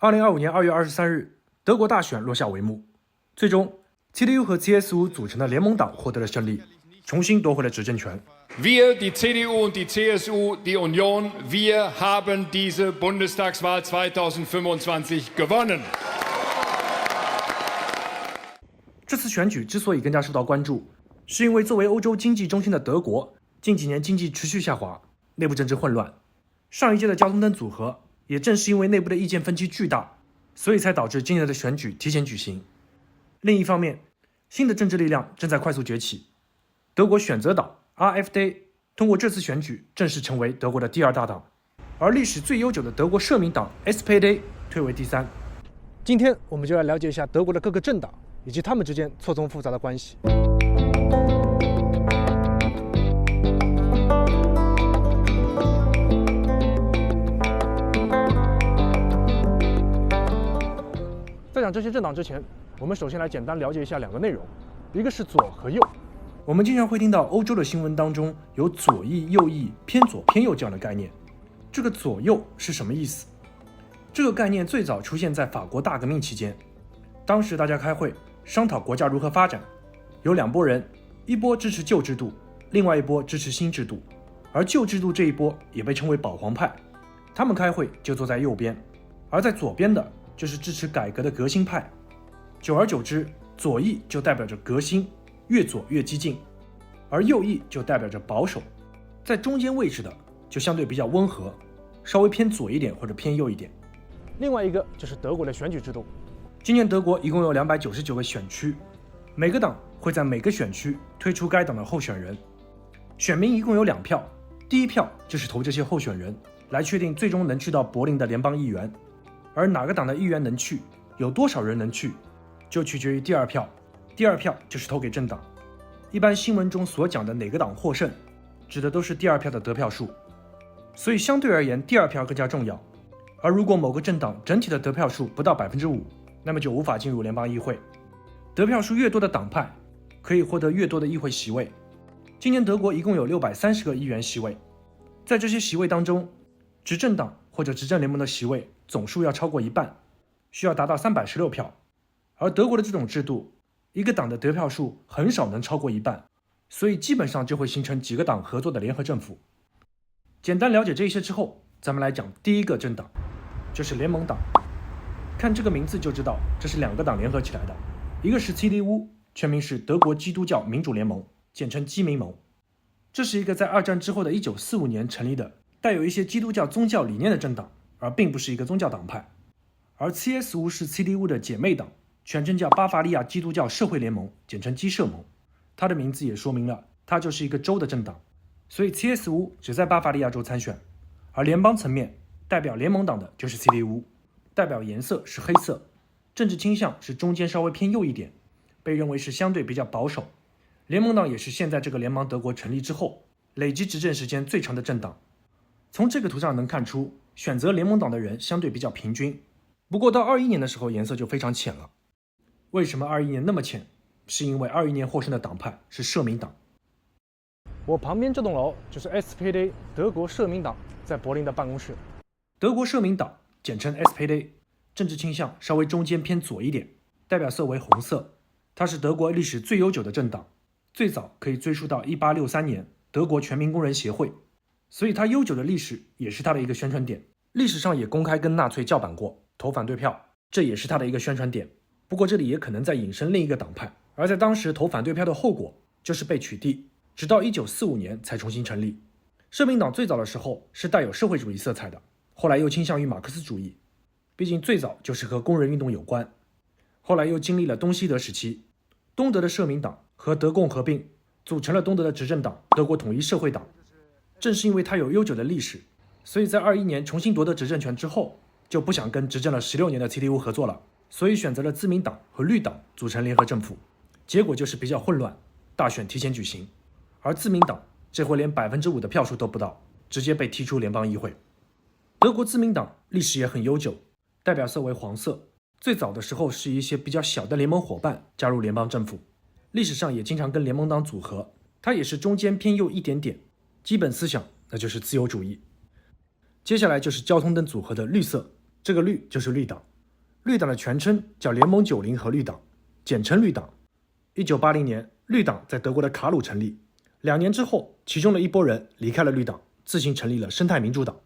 2025年2月23日，德国大选落下帷幕，最终 CDU 和 CSU 组成的联盟党获得了胜利，重新夺回了执政权。Wir, die CDU und die CSU, die Union, wir haben diese Bundestagswahl 2025 gewonnen. 这次选举之所以更加受到关注，是因为作为欧洲经济中心的德国，近几年经济持续下滑，内部政治混乱。上一届的交通灯组合，也正是因为内部的意见分歧巨大，所以才导致今年的选举提前举行。另一方面，新的政治力量正在快速崛起，德国选择党 AfD 通过这次选举正式成为德国的第二大党，而历史最悠久的德国社民党 SPD 退为第三。今天我们就来了解一下德国的各个政党以及他们之间错综复杂的关系。在讲这些政党之前，我们首先来简单了解一下两个内容，一个是左和右。我们经常会听到欧洲的新闻当中有左翼、右翼、偏左、偏右这样的概念。这个左右是什么意思？这个概念最早出现在法国大革命期间，当时大家开会商讨国家如何发展，有两拨人，一波支持旧制度，另外一波支持新制度，而旧制度这一波也被称为保皇派，他们开会就坐在右边，而在左边的就是支持改革的革新派。久而久之，左翼就代表着革新，越左越激进，而右翼就代表着保守，在中间位置的就相对比较温和，稍微偏左一点或者偏右一点。另外一个就是德国的选举制度，今年德国一共有299个选区，每个党会在每个选区推出该党的候选人，选民一共有2票，第一票就是投这些候选人，来确定最终能去到柏林的联邦议员，而哪个党的议员能去，有多少人能去，就取决于第二票，第二票就是投给政党。一般新闻中所讲的哪个党获胜，指的都是第二票的得票数，所以相对而言第二票更加重要。而如果某个政党整体的得票数不到 5%， 那么就无法进入联邦议会。得票数越多的党派可以获得越多的议会席位。今年德国一共有630个议员席位，在这些席位当中，执政党或者执政联盟的席位总数要超过一半，需要达到316票。而德国的这种制度，一个党的得票数很少能超过一半，所以基本上就会形成几个党合作的联合政府。简单了解这些之后，咱们来讲第一个政党，就是联盟党。看这个名字就知道，这是2个党联合起来的，一个是 CDU， 全名是德国基督教民主联盟，简称基民盟。这是一个在2战之后的1945年成立的，带有一些基督教宗教理念的政党，而并不是一个宗教党派。而 CSU 是 CDU 的姐妹党，全称叫巴伐利亚基督教社会联盟，简称基社盟。它的名字也说明了，它就是一个州的政党，所以 CSU 只在巴伐利亚州参选。而联邦层面，代表联盟党的就是 CDU， 代表颜色是黑色，政治倾向是中间稍微偏右一点，被认为是相对比较保守。联盟党也是现在这个联邦德国成立之后，累积执政时间最长的政党。从这个图上能看出，选择联盟党的人相对比较平均。不过到21年的时候，颜色就非常浅了。为什么21年那么浅？是因为21年获胜的党派是社民党。我旁边这栋楼就是 SPD 德国社民党在柏林的办公室。德国社民党简称 SPD， 政治倾向稍微中间偏左一点，代表色为红色。它是德国历史最悠久的政党，最早可以追溯到1863年德国全民工人协会，所以它悠久的历史也是它的一个宣传点。历史上也公开跟纳粹叫板过，投反对票，这也是它的一个宣传点。不过这里也可能在引申另一个党派，而在当时投反对票的后果就是被取缔，直到1945年才重新成立。社民党最早的时候是带有社会主义色彩的，后来又倾向于马克思主义，毕竟最早就是和工人运动有关。后来又经历了东西德时期，东德的社民党和德共合并，组成了东德的执政党德国统一社会党。正是因为它有悠久的历史，所以在21年重新夺得执政权之后，就不想跟执政了16年的 CDU 合作了，所以选择了自民党和绿党组成联合政府。结果就是比较混乱，大选提前举行，而自民党这回连 5% 的票数都不到，直接被踢出联邦议会。德国自民党历史也很悠久，代表色为黄色，最早的时候是一些比较小的联盟伙伴加入联邦政府，历史上也经常跟联盟党组合，它也是中间偏右一点点，基本思想那就是自由主义。接下来就是交通灯组合的绿色，这个绿就是绿党，绿党的全称叫联盟90和绿党，简称绿党。1980年，绿党在德国的卡鲁成立。2年之后，其中的一拨人离开了绿党，自行成立了生态民主党。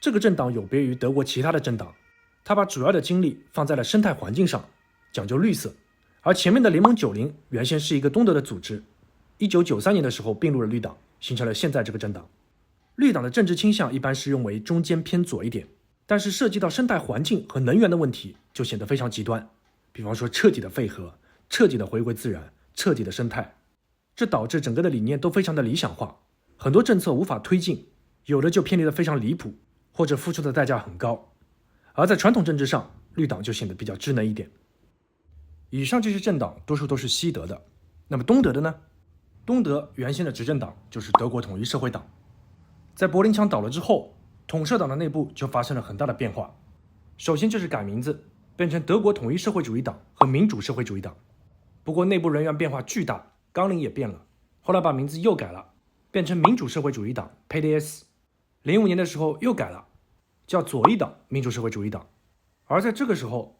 这个政党有别于德国其他的政党，他把主要的精力放在了生态环境上，讲究绿色。而前面的联盟90原先是一个东德的组织，1993年的时候并入了绿党，形成了现在这个政党。绿党的政治倾向一般是认为中间偏左一点，但是涉及到生态环境和能源的问题就显得非常极端，比方说彻底的废核、彻底的回归自然、彻底的生态，这导致整个的理念都非常的理想化，很多政策无法推进，有的就偏离得非常离谱，或者付出的代价很高。而在传统政治上，绿党就显得比较稚嫩一点。以上这些政党多数都是西德的，那么东德的呢？东德原先的执政党就是德国统一社会党。在柏林墙倒了之后，统社党的内部就发生了很大的变化。首先就是改名字，变成德国统一社会主义党和民主社会主义党。不过内部人员变化巨大，纲领也变了，后来把名字又改了，变成民主社会主义党 PDS。 05年的时候又改了，叫左翼党民主社会主义党。而在这个时候，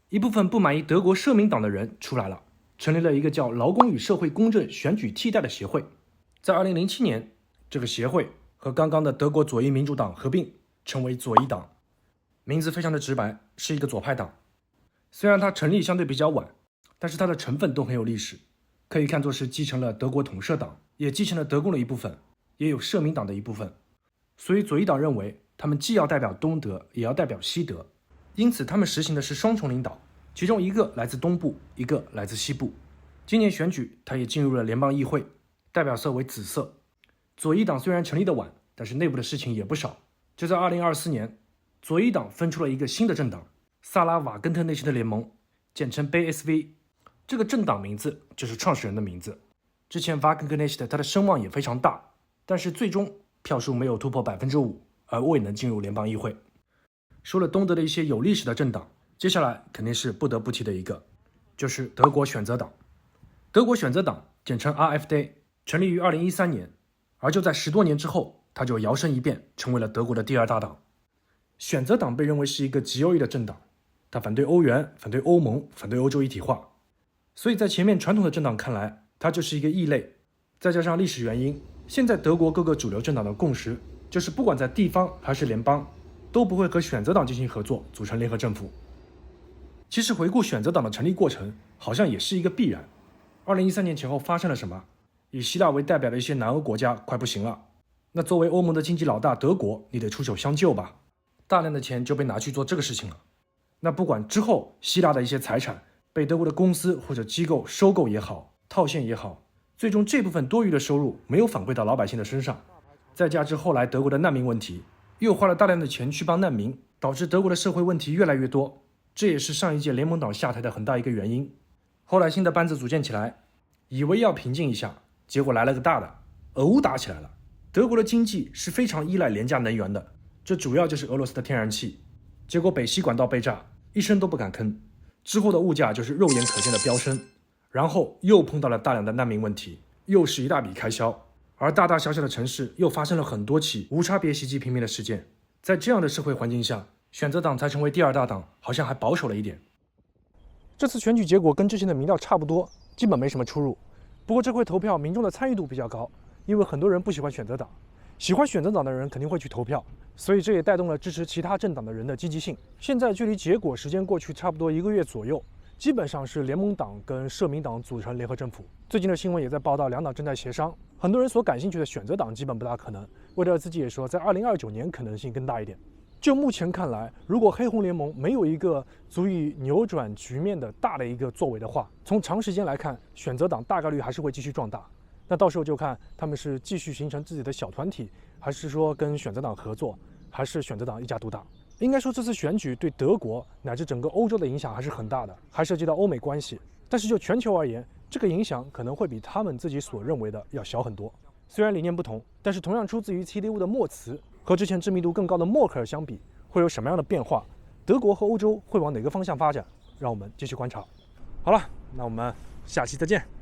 一部分不满意德国社民党的人出来了，成立了一个叫劳工与社会公正选举替代的协会。在2007年，这个协会和刚刚的德国左翼民主党合并，成为左翼党。名字非常的直白，是一个左派党。虽然它成立相对比较晚，但是它的成分都很有历史，可以看作是继承了德国统社党，也继承了德共的一部分，也有社民党的一部分。所以左翼党认为他们既要代表东德，也要代表西德，因此他们实行的是双重领导，其中一个来自东部，一个来自西部。今年选举，他也进入了联邦议会，代表色为紫色。左翼党虽然成立的晚，但是内部的事情也不少。就在2024年，左翼党分出了一个新的政党——萨拉瓦根特内心的联盟，简称 BSV。 这个政党名字就是创始人的名字。之前 Wagenknecht 他的声望也非常大，但是最终票数没有突破 5%， 而未能进入联邦议会。说了东德的一些有历史的政党，接下来肯定是不得不提的一个，就是德国选择党。德国选择党简称 AfD， 成立于2013年，而就在10多年之后，它就摇身一变成为了德国的第2大党。选择党被认为是一个极右翼的政党，它反对欧元，反对欧盟，反对欧洲一体化，所以在前面传统的政党看来，它就是一个异类。再加上历史原因，现在德国各个主流政党的共识就是不管在地方还是联邦，都不会和选择党进行合作，组成联合政府。其实回顾选择党的成立过程，好像也是一个必然。2013年前后发生了什么？以希腊为代表的一些南欧国家快不行了，那作为欧盟的经济老大德国，你得出手相救吧，大量的钱就被拿去做这个事情了。那不管之后希腊的一些财产被德国的公司或者机构收购也好，套现也好，最终这部分多余的收入没有反馈到老百姓的身上，再加之后来德国的难民问题，又花了大量的钱去帮难民，导致德国的社会问题越来越多，这也是上一届联盟党下台的很大一个原因。后来新的班子组建起来，以为要平静一下，结果来了个大的，俄乌打起来了。德国的经济是非常依赖廉价能源的，这主要就是俄罗斯的天然气，结果北溪管道被炸，一声都不敢吭，之后的物价就是肉眼可见的飙升，然后又碰到了大量的难民问题，又是一大笔开销，而大大小小的城市又发生了很多起无差别袭击平民的事件。在这样的社会环境下，选择党才成为第2大党，好像还保守了一点。这次选举结果跟之前的民调差不多，基本没什么出入。不过这回投票民众的参与度比较高，因为很多人不喜欢选择党，喜欢选择党的人肯定会去投票，所以这也带动了支持其他政党的人的积极性。现在距离结果时间过去差不多1个月左右，基本上是联盟党跟社民党组成联合政府。最近的新闻也在报道两党正在协商，很多人所感兴趣的选择党基本不大可能，魏德尔自己也说在2029年可能性更大一点。就目前看来，如果黑红联盟没有一个足以扭转局面的大的一个作为的话，从长时间来看，选择党大概率还是会继续壮大。那到时候就看他们是继续形成自己的小团体，还是说跟选择党合作，还是选择党一家独大。应该说这次选举对德国乃至整个欧洲的影响还是很大的，还涉及到欧美关系。但是就全球而言，这个影响可能会比他们自己所认为的要小很多。虽然理念不同，但是同样出自于 CDU 的默茨，和之前知名度更高的默克尔相比，会有什么样的变化？德国和欧洲会往哪个方向发展？让我们继续观察。好了，那我们下期再见。